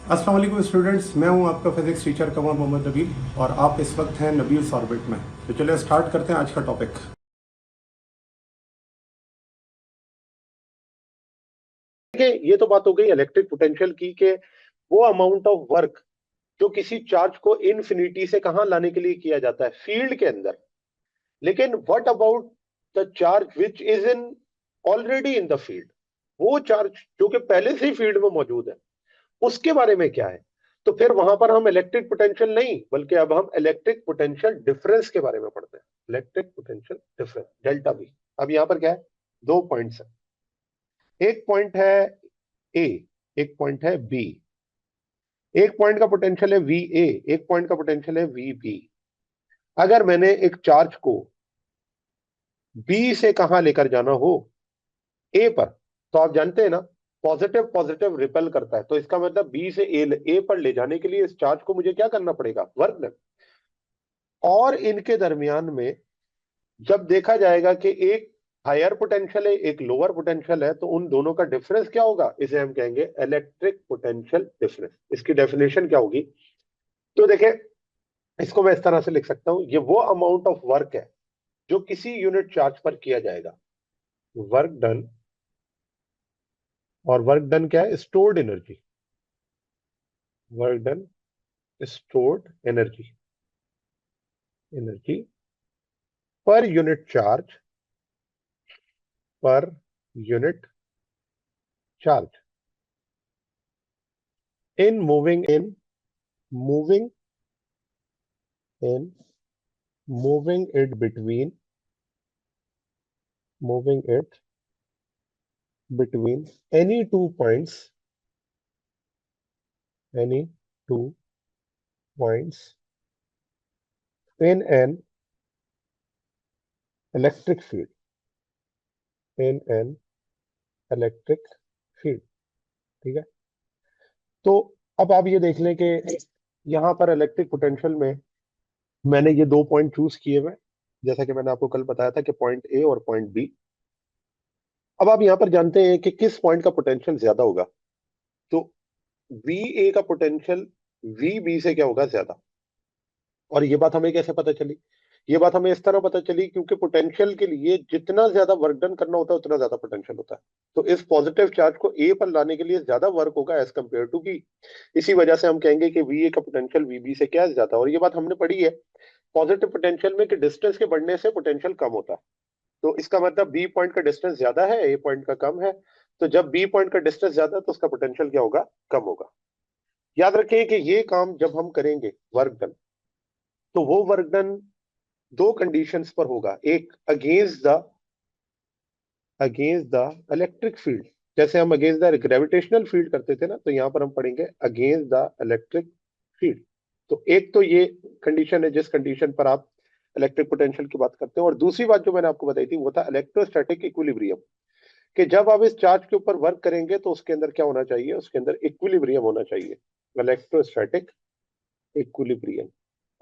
अस्सलाम वालेकुम स्टूडेंट्स, मैं हूं आपका फिजिक्स टीचर कमर मोहम्मद नबील और आप इस वक्त हैं नबील्स ऑर्बिट में। तो चलिए स्टार्ट करते हैं आज का टॉपिक। देखिए, ये तो बात हो गई इलेक्ट्रिक पोटेंशियल की कि वो अमाउंट ऑफ वर्क जो किसी चार्ज को इन्फिनिटी से कहां लाने के लिए किया जाता है, फील्ड के अंदर। लेकिन what about the charge which is in already in the field? वो चार्ज जो कि पहले से ही फील्ड में मौजूद है, उसके बारे में क्या है? तो फिर वहां पर हम इलेक्ट्रिक पोटेंशियल नहीं, बल्कि अब हम इलेक्ट्रिक पोटेंशियल डिफरेंस के बारे में पढ़ते हैं। Electric potential difference, delta V. अब यहां पर क्या है? दो पॉइंट्स है। एक पॉइंट है ए, एक पॉइंट है बी। एक पॉइंट का पोटेंशियल है वी ए, एक पॉइंट का पोटेंशियल है वी बी। अगर मैंने एक चार्ज को बी से कहां लेकर जाना हो, ए पर, तो आप जानते हैं ना, पॉजिटिव पॉजिटिव रिपेल करता है। तो इसका मतलब बी से ए पर ले जाने के लिए इस चार्ज को मुझे क्या करना पड़ेगा? Work done. और इनके दरमियान में जब देखा जाएगा कि एक हायर पोटेंशियल है, एक लोअर पोटेंशियल है, तो उन दोनों का डिफरेंस क्या होगा? इसे हम कहेंगे इलेक्ट्रिक पोटेंशियल डिफरेंस। इसकी डेफिनेशन क्या होगी? तो देखें, इसको मैं इस तरह से लिख सकता हूं, ये वो अमाउंट ऑफ वर्क है जो किसी यूनिट चार्ज पर किया जाएगा। वर्क डन, और वर्क डन क्या है? Stored energy. Work done, stored energy, energy per unit charge, per unit charge in moving in moving it between moving it between any two points, any two points in an electric field, in an electric field. ठीक है। तो अब आप ये देख लें कि यहां पर इलेक्ट्रिक पोटेंशियल में मैंने ये दो पॉइंट चूज किए हुए हैं, जैसा कि मैंने आपको कल बताया था कि पॉइंट ए और पॉइंट बी। अब आप यहां पर जानते हैं कि किस पॉइंट का पोटेंशियल ज्यादा होगा। तो वी ए का पोटेंशियल वी बी से क्या होगा? ज्यादा। और ये बात हमें कैसे पता चली? ये बात हमें इस तरह पता चली क्योंकि पोटेंशियल के लिए जितना ज्यादा वर्क डन करना होता है, उतना ज्यादा पोटेंशियल होता है। तो इस पॉजिटिव चार्ज को ए पर लाने के लिए ज्यादा वर्क होगा एज कंपेयर टू बी। इसी वजह से हम कहेंगे कि वी ए का पोटेंशियल वी बी से क्या ज्यादा। और ये बात हमने पढ़ी है पॉजिटिव पोटेंशियल में कि डिस्टेंस के बढ़ने से पोटेंशियल कम होता है। तो इसका मतलब बी पॉइंट का डिस्टेंस ज्यादा है, ए पॉइंट का कम है। तो जब बी पॉइंट का डिस्टेंस ज्यादा है तो उसका पोटेंशियल क्या होगा? कम होगा। याद रखें कि ये काम जब हम करेंगे वर्क डन, तो वो वर्क डन दो कंडीशंस पर होगा। एक अगेंस्ट द इलेक्ट्रिक फील्ड। जैसे हम अगेंस्ट द ग्रेविटेशनल फील्ड करते थे ना, तो यहां पर हम पढ़ेंगे अगेंस्ट द इलेक्ट्रिक फील्ड। तो एक तो ये कंडीशन है जिस कंडीशन पर आप इलेक्ट्रिक पोटेंशियल की बात करते हैं। और दूसरी बात जो मैंने आपको बताई थी वो था इलेक्ट्रोस्टैटिक इक्विलिब्रियम, कि जब आप इस चार्ज के ऊपर वर्क करेंगे तो उसके अंदर क्या होना चाहिए? उसके अंदर इक्विलिब्रियम होना चाहिए, इलेक्ट्रोस्टैटिक इक्विलिब्रियम।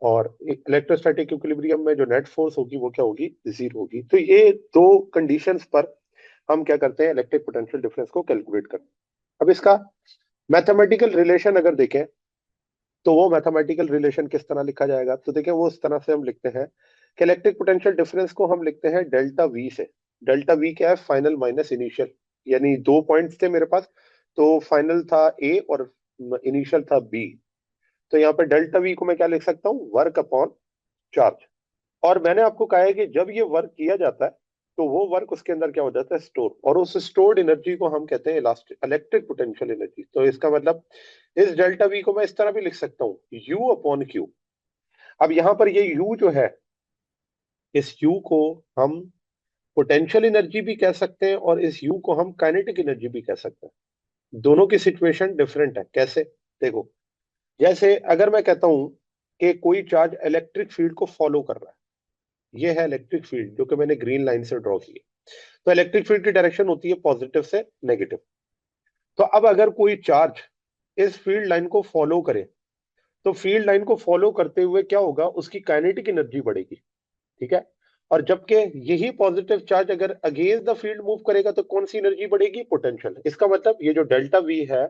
और इलेक्ट्रोस्टैटिक इक्विलिब्रियम में जो नेट फोर्स होगी वो क्या होगी? जीरो होगी। तो ये दो कंडीशंस पर हम क्या करते हैं? इलेक्ट्रिक पोटेंशियल डिफरेंस को कैलकुलेट करते हैं। अब इसका मैथमेटिकल रिलेशन अगर देखें, तो वो मैथमेटिकल रिलेशन किस तरह लिखा जाएगा? तो देखें, वो उस तरह से हम लिखते हैं कि इलेक्ट्रिक पोटेंशियल डिफरेंस को हम लिखते हैं डेल्टा वी से। डेल्टा वी क्या है? Final minus initial. यानी दो पॉइंट्स थे मेरे पास, तो फाइनल था ए और इनिशियल था बी। तो यहाँ पर डेल्टा वी को मैं क्या लिख सकता हूँ? Work upon charge. और मैंने आपको कहा है कि जब ये वर्क किया जाता है तो वो वर्क उसके अंदर क्या हो जाता है? स्टोर। और उस स्टोर्ड एनर्जी को हम कहते हैं इलास्टिक इलेक्ट्रिक पोटेंशियल एनर्जी। तो इसका मतलब इस डेल्टा वी को मैं इस तरह भी लिख सकता हूँ, यू अपॉन क्यू। अब यहां पर ये यू जो है, इस यू को हम पोटेंशियल एनर्जी भी कह सकते हैं और इस यू को हम काइनेटिक एनर्जी भी कह सकते हैं। दोनों की सिचुएशन डिफरेंट है। कैसे? देखो, जैसे अगर मैं कहता हूं कि कोई चार्ज इलेक्ट्रिक फील्ड को फॉलो कर रहा है, ये है इलेक्ट्रिक फील्ड जो कि मैंने ग्रीन लाइन से ड्रॉ की है। तो इलेक्ट्रिक फील्ड की डायरेक्शन होती है पॉजिटिव से नेगेटिव। तो अब अगर कोई चार्ज इस फील्ड लाइन को फॉलो करे, तो फील्ड लाइन को फॉलो करते हुए क्या होगा? उसकी काइनेटिक एनर्जी बढ़ेगी। ठीक है। और जबकि यही पॉजिटिव चार्ज अगर अगेंस्ट द फील्ड मूव करेगा तो कौन सी एनर्जी बढ़ेगी? पोटेंशियल। इसका मतलब ये जो डेल्टा वी है,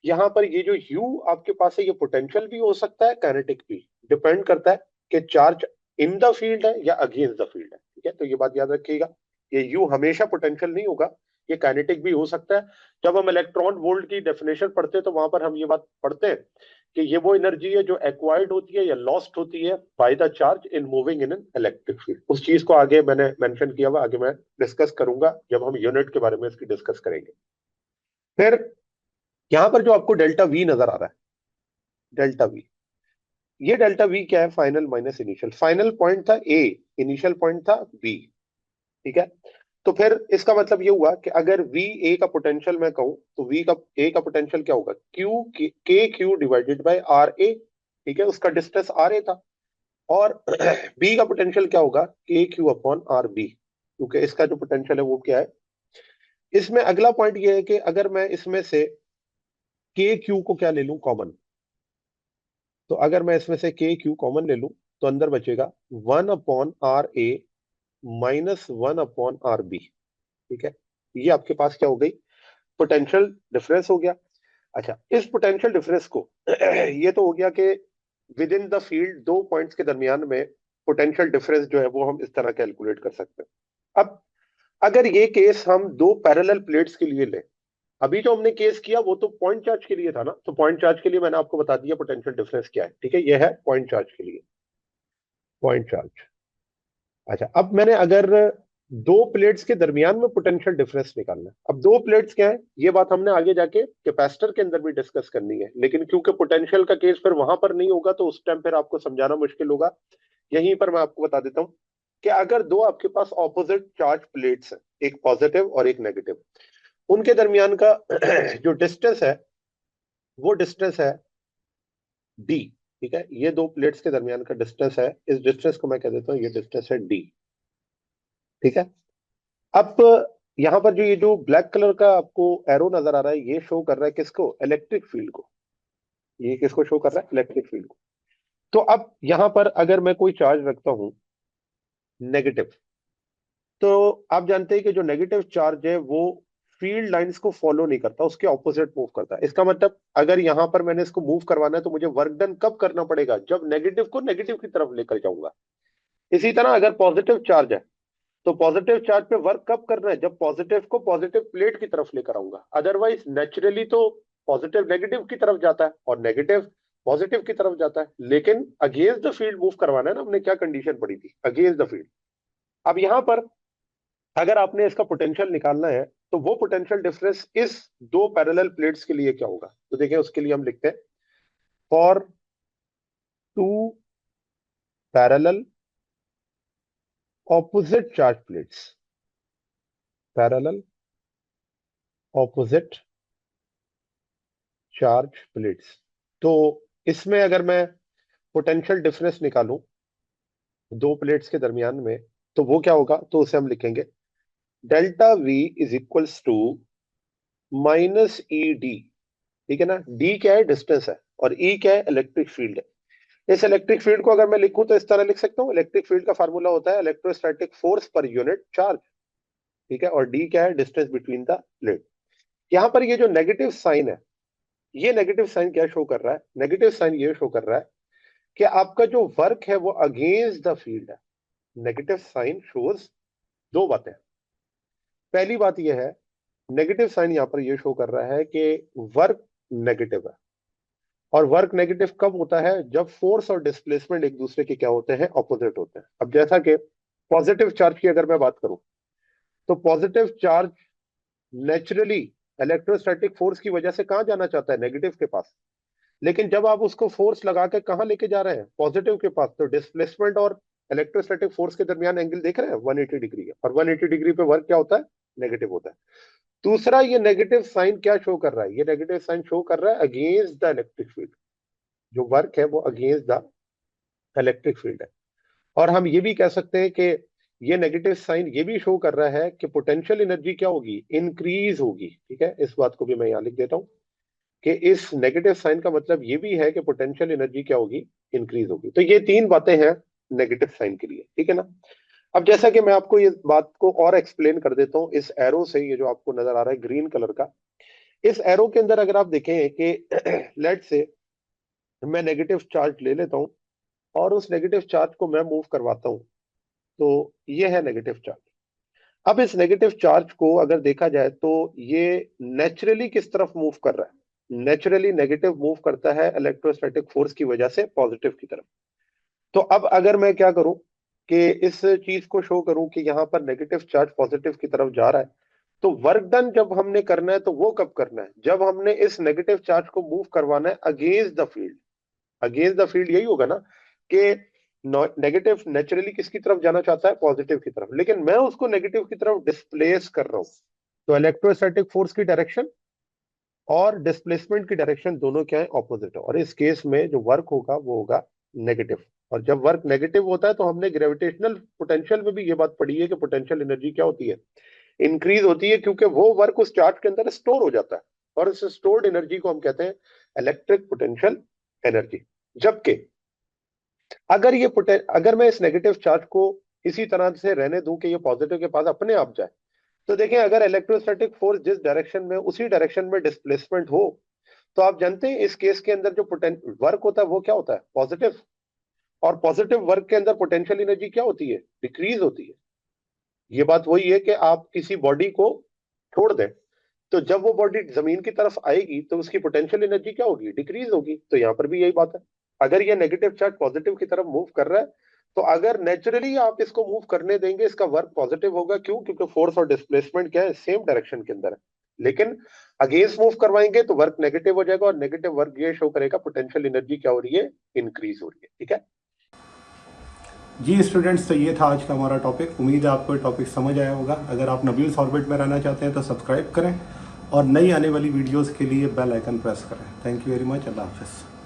यहाँ पर ये जो U आपके पास है ये पोटेंशियल भी हो सकता है, काइनेटिक भी, डिपेंड करता है कि चार्ज इन द फील्ड है या अगेंस्ट द फील्ड है। ठीक है, तो ये बात याद रखिएगा, ये U हमेशा पोटेंशियल नहीं होगा, ये काइनेटिक भी हो सकता है। जब हम इलेक्ट्रॉन वोल्ट की डेफिनेशन पढ़ते हैं तो वहां पर हम ये बात पढ़ते हैं कि ये वो एनर्जी है जो एक्वायर्ड होती है या लॉस्ट होती है by the charge in moving in an electric field. उस चीज को आगे मैंने मेंशन किया हुआ, आगे मैं डिस्कस करूंगा जब हम यूनिट के बारे में इसकी डिस्कस करेंगे। फिर यहां पर जो आपको डेल्टा वी नजर आ रहा है, डेल्टा वी, ये डेल्टा वी क्या है? Final minus initial. Final point था ए, इनिशियल पॉइंट था बी। ठीक है, तो फिर इसका मतलब ये हुआ कि अगर वी ए का पोटेंशियल मैं कहूं तो वी का ए का पोटेंशियल क्या होगा? क्यू के Q divided by R A. ठीक है, उसका डिस्टेंस आर ए था। और बी का पोटेंशियल क्या होगा? के क्यू अपॉन आर बी, क्योंकि इसका जो पोटेंशियल है वो क्या है। इसमें अगला पॉइंट ये है कि अगर मैं इसमें से के क्यू को क्या ले लूं? कॉमन। तो अगर मैं इसमें से के क्यू कॉमन ले लूं तो अंदर बचेगा 1/r(a) -1/r(b)। ठीक है, ये आपके पास क्या हो गई? पोटेंशियल डिफरेंस हो गया। अच्छा, इस पोटेंशियल डिफरेंस को ये तो हो गया कि विद इन द फील्ड दो पॉइंट्स के दरमियान में पोटेंशियल डिफरेंस जो है वो हम इस तरह कैलकुलेट कर सकते हैं। अब अगर ये केस हम दो पैरेलल प्लेट्स के लिए लें, अभी जो हमने केस किया वो तो पॉइंट चार्ज के लिए था ना, तो पॉइंट चार्ज के लिए मैंने आपको बता दिया पोटेंशियल डिफरेंस क्या है। ठीक है, ये है पॉइंट चार्ज के लिए, पॉइंट चार्ज। अच्छा, अब मैंने अगर दो प्लेट्स के दरमियान में पोटेंशियल डिफरेंस निकालना है, अब दो प्लेट्स क्या है ये बात हमने आगे जाके कैपेसिटर के अंदर भी डिस्कस करनी है, लेकिन क्योंकि पोटेंशियल का केस फिर वहां पर नहीं होगा तो उस टाइम फिर आपको समझाना मुश्किल होगा। यहीं पर मैं आपको बता देता हूं कि अगर दो आपके पास ऑपोजिट चार्ज प्लेट्स है, एक पॉजिटिव और एक नेगेटिव, उनके दरमियान का जो डिस्टेंस है वो डिस्टेंस है डी। ठीक है, ये दो प्लेट्स के दरमियान का डिस्टेंस है, इस डिस्टेंस को मैं कह देता हूं ये डिस्टेंस है डी। ठीक है, अब यहां पर जो ये जो ब्लैक कलर का आपको एरो नजर आ रहा है ये शो कर रहा है किसको? इलेक्ट्रिक फील्ड को। ये किसको शो कर रहा है? इलेक्ट्रिक फील्ड को। तो अब यहां पर अगर मैं कोई चार्ज रखता हूं नेगेटिव, तो आप जानते हैं कि जो नेगेटिव चार्ज है वो फील्ड लाइंस को फॉलो नहीं करता, उसके ऑपोजिट मूव करता है। इसका मतलब अगर यहां पर मैंने इसको मूव करवाना है तो मुझे वर्क डन कब करना पड़ेगा? जब नेगेटिव को नेगेटिव की तरफ लेकर जाऊंगा। इसी तरह अगर पॉजिटिव चार्ज है तो पॉजिटिव चार्ज पे वर्क कब करना है? जब पॉजिटिव को पॉजिटिव प्लेट की तरफ लेकर आऊंगा। अदरवाइज नेचुरली तो पॉजिटिव नेगेटिव की तरफ जाता है और नेगेटिव पॉजिटिव की तरफ जाता है, लेकिन अगेंस्ट द फील्ड मूव करवाना है ना, हमने क्या कंडीशन पढ़ी थी? Against the field. अब यहां पर अगर आपने इसका पोटेंशियल निकालना है तो वो पोटेंशियल डिफरेंस इस दो पैरेलल प्लेट्स के लिए क्या होगा? तो देखिए उसके लिए हम लिखते हैं for two parallel opposite charge plates, parallel opposite charge plates. तो इसमें अगर मैं पोटेंशियल डिफरेंस निकालूं दो प्लेट्स के दरमियान में तो वो क्या होगा? तो उसे हम लिखेंगे delta V is equals to minus E D. ठीक है ना, डी क्या है? डिस्टेंस है, और ई क्या है? इलेक्ट्रिक फील्ड है। इस इलेक्ट्रिक फील्ड को अगर मैं लिखूं तो इस तरह लिख सकता हूं, इलेक्ट्रिक फील्ड का फार्मूला होता है electrostatic force per unit charge. ठीक है, और डी क्या है? Distance between the plate. यहां पर ये जो नेगेटिव साइन है, ये नेगेटिव साइन क्या शो कर रहा है? नेगेटिव साइन ये शो कर रहा है कि आपका जो वर्क है वो अगेंस्ट द फील्ड है। नेगेटिव साइन शोज दो बातें। पहली बात यह है, नेगेटिव साइन यहां पर यह शो कर रहा है कि वर्क नेगेटिव है। और वर्क नेगेटिव कब होता है? जब फोर्स और डिस्प्लेसमेंट एक दूसरे के क्या होते हैं? ऑपोजिट होते हैं। अब जैसा कि पॉजिटिव चार्ज की अगर मैं बात करूं तो positive charge naturally electrostatic force की वजह से कहां जाना चाहता है? नेगेटिव के पास। लेकिन जब आप उसको फोर्स लगा के कहां लेके जा रहे हैं? पॉजिटिव के पास। तो डिस्प्लेसमेंट और इलेक्ट्रोस्टैटिक फोर्स के दरमियान एंगल देख रहे हैं 180 डिग्री है, और 180 डिग्री पे वर्क क्या होता है? नेगेटिव होता है। दूसरा, ये नेगेटिव साइन क्या शो कर रहा है? ये नेगेटिव साइन शो कर रहा है अगेंस्ट द इलेक्ट्रिक फील्ड। जो वर्क है वो अगेंस्ट द इलेक्ट्रिक फील्ड है। और हम ये भी कह सकते हैं कि ये नेगेटिव साइन ये भी शो कर रहा है कि पोटेंशियल एनर्जी क्या होगी? इंक्रीज होगी। ठीक है, इस बात को भी मैं यहां लिख देता हूं कि इस नेगेटिव साइन का मतलब ये भी है कि पोटेंशियल एनर्जी क्या होगी? इंक्रीज होगी। तो ये तीन बातें हैं नेगेटिव साइन के लिए। ठीक है ना, अब जैसा कि मैं आपको ये बात को और एक्सप्लेन कर देता हूं इस एरो से, ये जो आपको नजर आ रहा है ग्रीन कलर का, इस एरो के अंदर अगर आप देखें कि लेट से मैं नेगेटिव चार्ज ले लेता हूं और उस नेगेटिव चार्ज को मैं मूव करवाता हूं, तो ये है नेगेटिव चार्ज। अब इस नेगेटिव चार्ज को अगर देखा जाए तो ये नेचुरली किस तरफ मूव कर रहा है? नेचुरली नेगेटिव मूव करता है इलेक्ट्रोस्टैटिक फोर्स की वजह से पॉजिटिव की तरफ। तो अब अगर मैं क्या करूं कि इस चीज को शो करूं कि यहां पर नेगेटिव चार्ज पॉजिटिव की तरफ जा रहा है, तो वर्क डन जब हमने करना है तो वो कब करना है? जब हमने इस नेगेटिव चार्ज को मूव करवाना है against the field. Against the field यही होगा ना कि नेगेटिव नेचुरली किसकी तरफ जाना चाहता है? पॉजिटिव की तरफ, लेकिन मैं उसको नेगेटिव की तरफ डिस्प्लेस कर रहा हूं। तो इलेक्ट्रोस्टैटिक फोर्स की डायरेक्शन और डिस्प्लेसमेंट की डायरेक्शन दोनों क्या है? ऑपोजिट है। और इस केस में जो वर्क होगा वो होगा नेगेटिव। और जब वर्क नेगेटिव होता है तो हमने ग्रेविटेशनल पोटेंशियल में भी ये बात पढ़ी है कि पोटेंशियल एनर्जी क्या होती है? इंक्रीज होती है, क्योंकि वो वर्क उस चार्ज के अंदर स्टोर हो जाता है और इस स्टोर्ड एनर्जी को हम कहते हैं इलेक्ट्रिक पोटेंशियल एनर्जी। जबकि अगर मैं इस नेगेटिव चार्ज को इसी तरह से रहने दूं कि ये पॉजिटिव के पास अपने आप जाए, तो देखें अगर इलेक्ट्रोस्टैटिक फोर्स जिस डायरेक्शन में उसी डायरेक्शन में डिस्प्लेसमेंट हो, तो आप जानते हैं इस केस के अंदर जो वर्क होता है वो क्या होता है? पॉजिटिव। और पॉजिटिव वर्क के अंदर पोटेंशियल एनर्जी क्या होती है? डिक्रीज होती है। ये बात वही है कि आप किसी बॉडी को छोड़ दें, तो जब वो बॉडी जमीन की तरफ आएगी तो उसकी पोटेंशियल एनर्जी क्या होगी? डिक्रीज होगी। तो यहाँ पर भी यही बात है। अगर ये नेगेटिव चार्ज पॉजिटिव की तरफ मूव कर रहा है, तो अगर नेचुरली आप इसको मूव करने देंगे, इसका वर्क पॉजिटिव होगा। क्यों? क्योंकि फोर्स और डिस्प्लेसमेंट क्या है? सेम डायरेक्शन के अंदर है। लेकिन अगेंस्ट मूव करवाएंगे तो वर्क नेगेटिव हो जाएगा, और नेगेटिव वर्क ये शो करेगा पोटेंशियल एनर्जी क्या हो रही है? इंक्रीज हो रही है। ठीक है जी स्टूडेंट्स, तो ये था आज का हमारा टॉपिक। उम्मीद है आपको ये टॉपिक समझ आया होगा। अगर आप नबील्स ऑर्बिट में रहना चाहते हैं तो सब्सक्राइब करें और नई आने वाली वीडियोस के लिए बेल आइकन प्रेस करें। Thank you very much. अल्लाह हाफिज़।